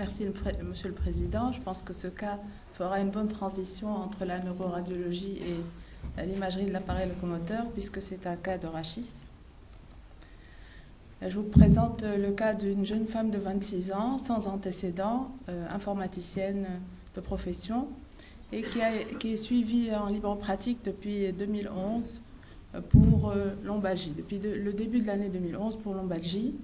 Merci, Monsieur le Président. Je pense que ce cas fera une bonne transition entre la neuroradiologie et l'imagerie de l'appareil locomoteur, puisque c'est un cas de rachis. Je vous présente le cas d'une jeune femme de 26 ans, sans antécédents, informaticienne de profession, et qui est suivie en libre pratique depuis 2011 pour lombalgie, depuis le début de l'année 2011 pour lombalgie.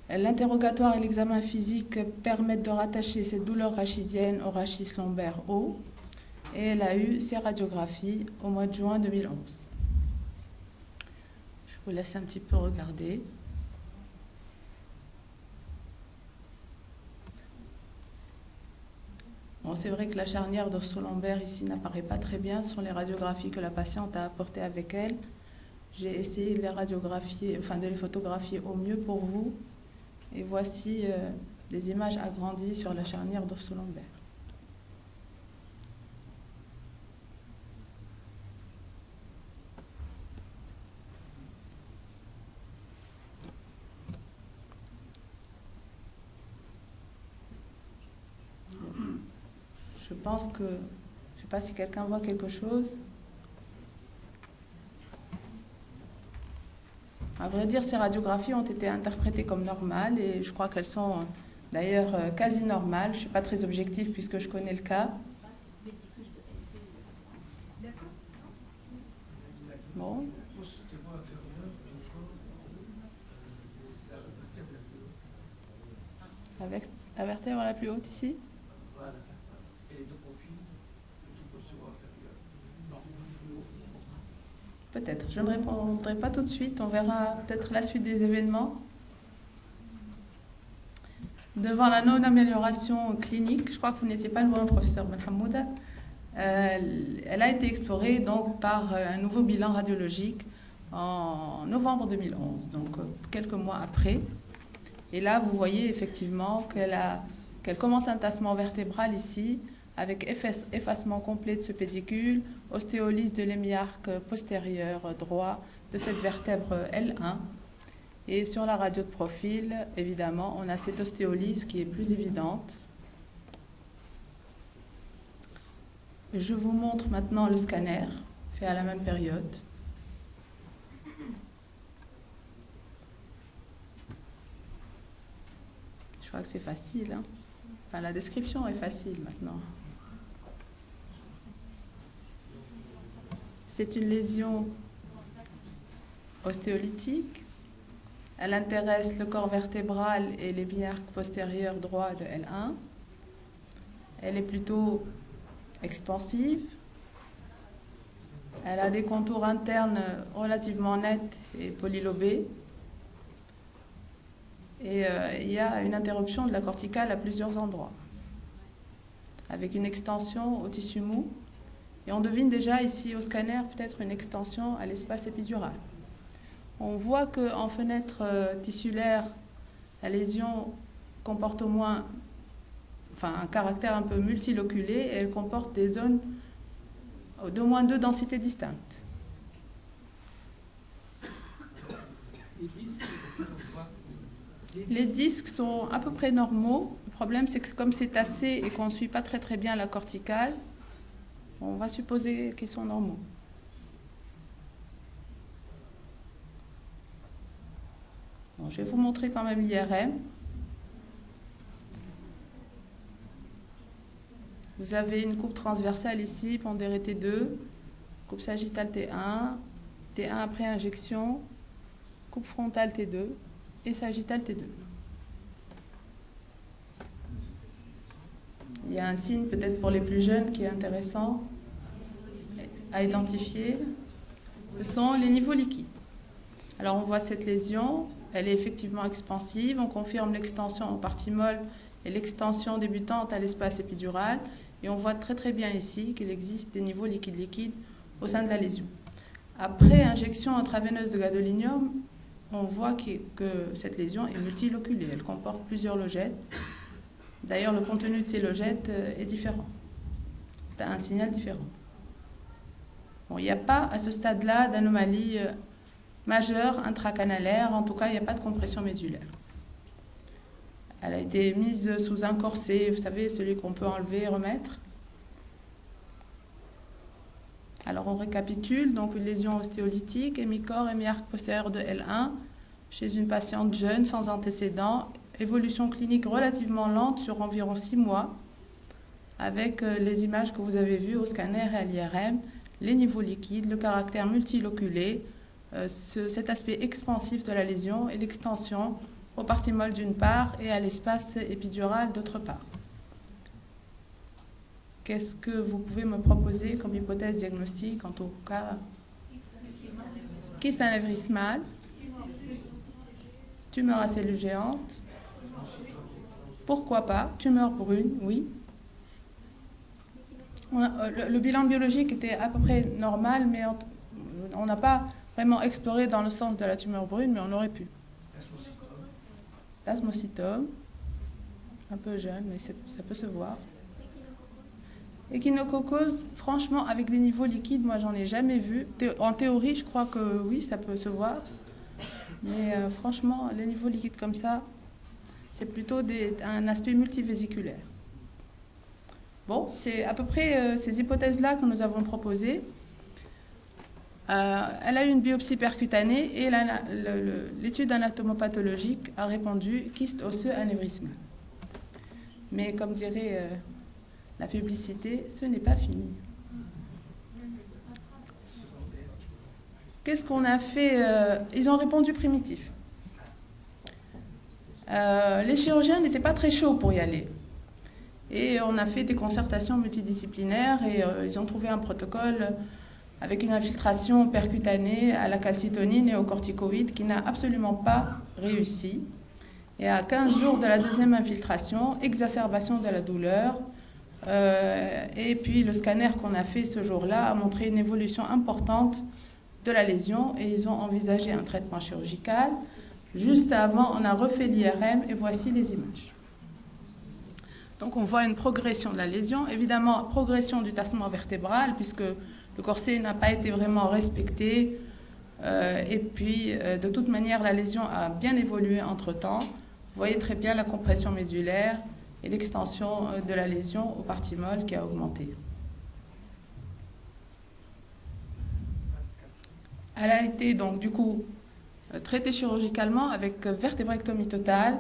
L'interrogatoire et l'examen physique permettent de rattacher cette douleur rachidienne au rachis lombaire haut, et elle a eu ses radiographies au mois de juin 2011. Je vous laisse un petit peu regarder. Bon, c'est vrai que la charnière dorso-lombaire ici n'apparaît pas très bien. Ce sont les radiographies que la patiente a apportées avec elle. J'ai essayé de les radiographier, enfin de les photographier au mieux pour vous. Et voici des images agrandies sur la charnière dorso-lombaire. Je pense que, je ne sais pas si quelqu'un voit quelque chose. À vrai dire, ces radiographies ont été interprétées comme normales et je crois qu'elles sont d'ailleurs quasi normales. Je ne suis pas très objective puisque je connais le cas. Bon. La vertèbre la plus haute ici? Voilà. Et les deux profils, le tout posterieur inférieur. Non, plus haut. Peut-être. Je ne répondrai pas tout de suite. On verra peut-être la suite des événements. Devant la non-amélioration clinique, je crois que vous n'étiez pas loin, professeur Benhamouda, elle a été explorée donc par un nouveau bilan radiologique en novembre 2011, donc quelques mois après. Et là, vous voyez effectivement qu'elle commence un tassement vertébral ici, avec effacement complet de ce pédicule, ostéolyse de l'hémiarque postérieur droit de cette vertèbre L1. Et sur la radio de profil, évidemment, on a cette ostéolyse qui est plus évidente. Je vous montre maintenant le scanner, fait à la même période. Je crois que c'est facile, hein. Enfin, la description est facile maintenant. C'est une lésion ostéolytique. Elle intéresse le corps vertébral et les l'hémiarque postérieur droit de L1. Elle est plutôt expansive. Elle a des contours internes relativement nets et polylobés. Et il y a une interruption de la corticale à plusieurs endroits, avec une extension au tissu mou. Et on devine déjà ici au scanner peut-être une extension à l'espace épidural. On voit qu'en fenêtre tissulaire, la lésion comporte au moins un caractère un peu multiloculé et elle comporte des zones d'au moins 2 densités distinctes. Les disques sont à peu près normaux. Le problème, c'est que comme c'est tassé et qu'on ne suit pas très bien la corticale, on va supposer qu'ils sont normaux. Bon, je vais vous montrer quand même l'IRM. Vous avez une coupe transversale ici, pondérée T2, coupe sagittale T1, T1 après injection, coupe frontale T2 et sagittale T2. Il y a un signe peut-être pour les plus jeunes qui est intéressant à identifier. Ce sont les niveaux liquides. Alors on voit cette lésion, elle est effectivement expansive, on confirme l'extension en partie molle et l'extension débutante à l'espace épidural et on voit très bien ici qu'il existe des niveaux liquides-liquides au sein de la lésion. Après injection intraveineuse de gadolinium, on voit que cette lésion est multiloculée, elle comporte plusieurs logettes. D'ailleurs, le contenu de ces logettes est différent, a un signal différent. Bon, il n'y a pas à ce stade-là d'anomalie majeure intracanalaire, en tout cas il n'y a pas de compression médulaire. Elle a été mise sous un corset, vous savez, celui qu'on peut enlever et remettre. Alors on récapitule, donc une lésion ostéolytique, hémicorps, hémiarque postérieur de L1, chez une patiente jeune, sans antécédent, évolution clinique relativement lente sur environ 6 mois, avec les images que vous avez vues au scanner et à l'IRM, les niveaux liquides, le caractère multiloculé, cet aspect expansif de la lésion et l'extension aux parties molles d'une part et à l'espace épidural d'autre part. Qu'est-ce que vous pouvez me proposer comme hypothèse diagnostique, en tout cas? Kyste anévrismale, tumeur à cellules géantes, pourquoi pas, tumeur brune, oui. Le bilan biologique était à peu près normal, mais on n'a pas vraiment exploré dans le sens de la tumeur brune, mais on aurait pu. Plasmocytome, un peu jeune, mais ça peut se voir. Échinococose, franchement, avec des niveaux liquides, moi, j'en ai jamais vu. En théorie, je crois que oui, ça peut se voir. Mais franchement, les niveaux liquides comme ça, c'est plutôt un aspect multivésiculaire. Bon, c'est à peu près ces hypothèses-là que nous avons proposées. Elle a eu une biopsie percutanée et l'étude anatomopathologique a répondu kyste osseux anévrismal. Mais comme dirait la publicité, ce n'est pas fini. Qu'est-ce qu'on a fait? Ils ont répondu primitif. Les chirurgiens n'étaient pas très chauds pour y aller. Et on a fait des concertations multidisciplinaires et ils ont trouvé un protocole avec une infiltration percutanée à la calcitonine et aux corticoïdes qui n'a absolument pas réussi. Et à 15 jours de la deuxième infiltration, exacerbation de la douleur. Et puis le scanner qu'on a fait ce jour-là a montré une évolution importante de la lésion et ils ont envisagé un traitement chirurgical. Juste avant, on a refait l'IRM et voici les images. Donc on voit une progression de la lésion, évidemment progression du tassement vertébral puisque le corset n'a pas été vraiment respecté et puis de toute manière la lésion a bien évolué entre-temps. Vous voyez très bien la compression médulaire et l'extension de la lésion aux parties molles qui a augmenté. Elle a été donc du coup traitée chirurgicalement avec vertébrectomie totale.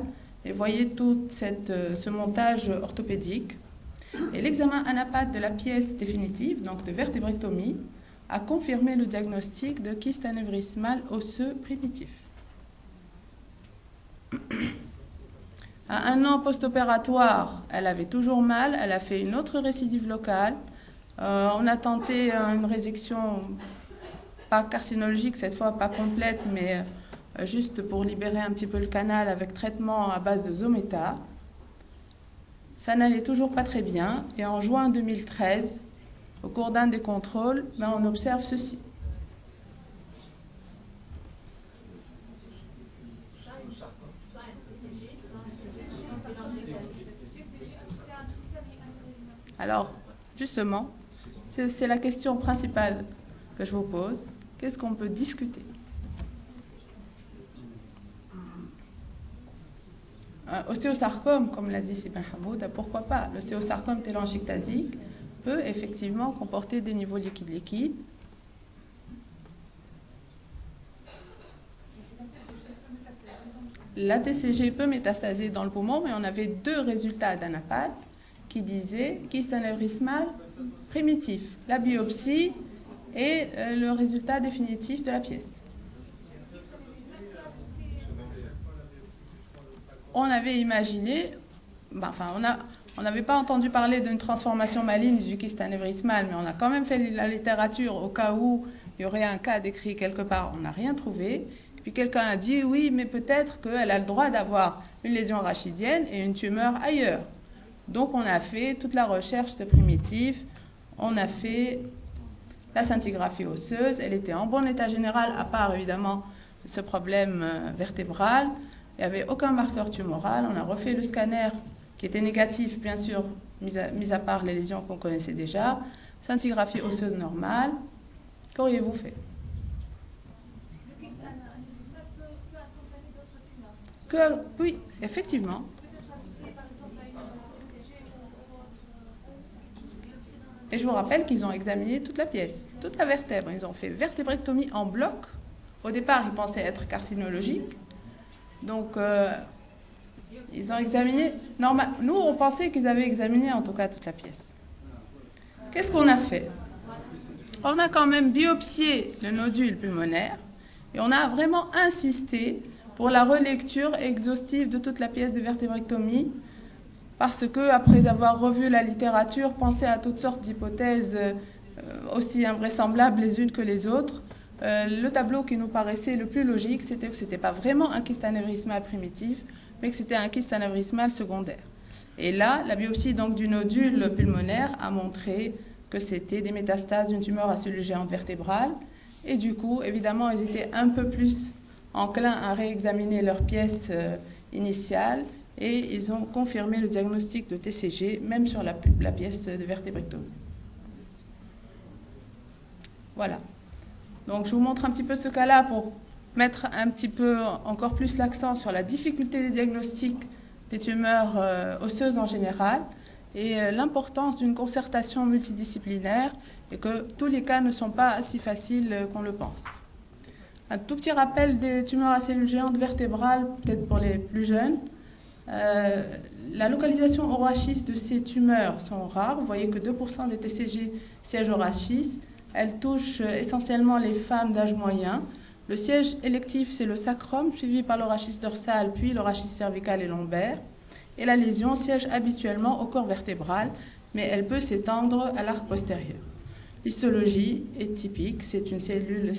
Et vous voyez tout ce montage orthopédique. Et l'examen anapathe de la pièce définitive, donc de vertébrectomie, a confirmé le diagnostic de kyste anévrismal osseux primitif. À 1 an post-opératoire, elle avait toujours mal, elle a fait une autre récidive locale. On a tenté une résection, pas carcinologique cette fois, pas complète, mais juste pour libérer un petit peu le canal avec traitement à base de Zometa. Ça n'allait toujours pas très bien. Et en juin 2013, au cours d'un des contrôles, on observe ceci. Alors, justement, c'est la question principale que je vous pose. Qu'est-ce qu'on peut discuter? Ostéosarcome, comme l'a dit Sibin Hamoud, pourquoi pas? L'ostéosarcome télangiectasique peut effectivement comporter des niveaux liquides. La TCG peut métastaser dans le poumon, mais on avait 2 résultats d'anapathe qui disaient kyste anévrismal primitif, la biopsie et le résultat définitif de la pièce. On avait imaginé, on n'avait pas entendu parler d'une transformation maligne du kyste anévrismal, mais on a quand même fait la littérature au cas où il y aurait un cas décrit quelque part, on n'a rien trouvé. Puis quelqu'un a dit, oui, mais peut-être qu'elle a le droit d'avoir une lésion rachidienne et une tumeur ailleurs. Donc on a fait toute la recherche de primitifs, on a fait la scintigraphie osseuse, elle était en bon état général, à part évidemment ce problème vertébral. Il n'y avait aucun marqueur tumoral. On a refait le scanner qui était négatif, bien sûr, mis à part les lésions qu'on connaissait déjà. Scintigraphie osseuse normale. Qu'auriez-vous fait? Le kyste anévrismal peut accompagner d'autres tumeurs. Oui, effectivement. Que ce soit Et je vous rappelle qu'ils ont examiné toute la pièce, toute la vertèbre. Ils ont fait vertébrectomie en bloc. Au départ, ils pensaient être carcinologiques. Donc, ils ont examiné... Nous, on pensait qu'ils avaient examiné en tout cas toute la pièce. Qu'est-ce qu'on a fait? On a quand même biopsié le nodule pulmonaire et on a vraiment insisté pour la relecture exhaustive de toute la pièce de vertébrectomie parce que, après avoir revu la littérature, pensé à toutes sortes d'hypothèses aussi invraisemblables les unes que les autres, le tableau qui nous paraissait le plus logique, c'était que ce n'était pas vraiment un kyste anévrismal primitif, mais que c'était un kyste anévrismal secondaire. Et là, la biopsie donc, du nodule pulmonaire a montré que c'était des métastases d'une tumeur à cellules géantes vertébrales. Et du coup, évidemment, ils étaient un peu plus enclins à réexaminer leur pièce initiale et ils ont confirmé le diagnostic de TCG, même sur la pièce de vertébrectomie. Voilà. Donc, je vous montre un petit peu ce cas-là pour mettre un petit peu encore plus l'accent sur la difficulté des diagnostics des tumeurs osseuses en général et l'importance d'une concertation multidisciplinaire et que tous les cas ne sont pas si faciles qu'on le pense. Un tout petit rappel des tumeurs à cellules géantes vertébrales, peut-être pour les plus jeunes. La localisation au rachis de ces tumeurs sont rares. Vous voyez que 2% des TCG siègent au rachis. Elles touchent essentiellement les femmes d'âge moyen. Le siège électif, c'est le sacrum, suivi par le rachis dorsal, puis le rachis cervical et lombaire. Et la lésion siège habituellement au corps vertébral, mais elle peut s'étendre à l'arc postérieur. L'histologie est typique, ce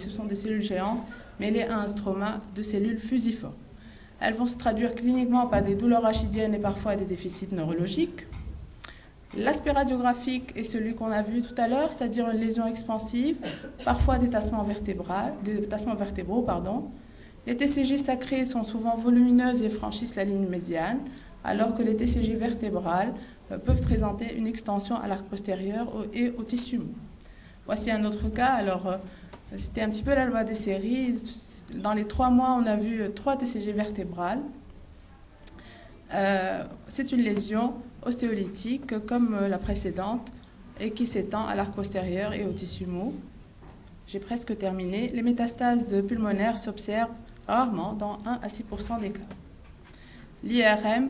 sont des cellules géantes mêlées à un stroma de cellules fusiformes. Elles vont se traduire cliniquement par des douleurs rachidiennes et parfois des déficits neurologiques. L'aspect radiographique est celui qu'on a vu tout à l'heure, c'est-à-dire une lésion expansive, parfois des tassements vertébraux. Les TCG sacrées sont souvent volumineuses et franchissent la ligne médiane, alors que les TCG vertébrales peuvent présenter une extension à l'arc postérieur et au tissu mou. Voici un autre cas. Alors, c'était un petit peu la loi des séries. Dans les 3 mois, on a vu 3 TCG vertébrales. C'est une lésion ostéolytique comme la précédente et qui s'étend à l'arc postérieur et au tissu mou. J'ai presque terminé. Les métastases pulmonaires s'observent rarement dans 1 à 6% des cas. L'IRM,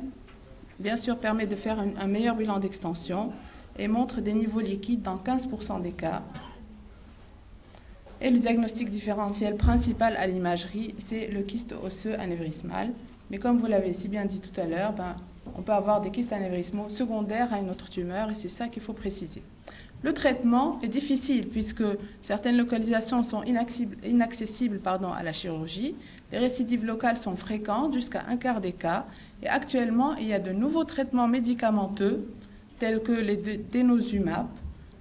bien sûr, permet de faire un meilleur bilan d'extension et montre des niveaux liquides dans 15% des cas. Et le diagnostic différentiel principal à l'imagerie, c'est le kyste osseux anévrismal. Mais comme vous l'avez si bien dit tout à l'heure, on peut avoir des kystes anévrismaux secondaires à une autre tumeur et c'est ça qu'il faut préciser. Le traitement est difficile puisque certaines localisations sont inaccessibles à la chirurgie. Les récidives locales sont fréquentes, jusqu'à 1/4 des cas. Et actuellement, il y a de nouveaux traitements médicamenteux tels que les denosumab.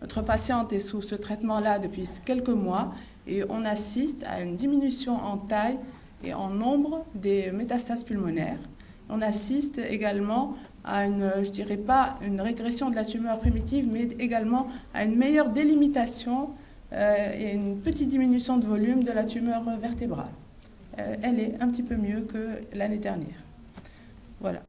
Notre patiente est sous ce traitement-là depuis quelques mois et on assiste à une diminution en taille et en nombre des métastases pulmonaires. On assiste également à je dirais pas une régression de la tumeur primitive, mais également à une meilleure délimitation et une petite diminution de volume de la tumeur vertébrale. Elle est un petit peu mieux que l'année dernière. Voilà.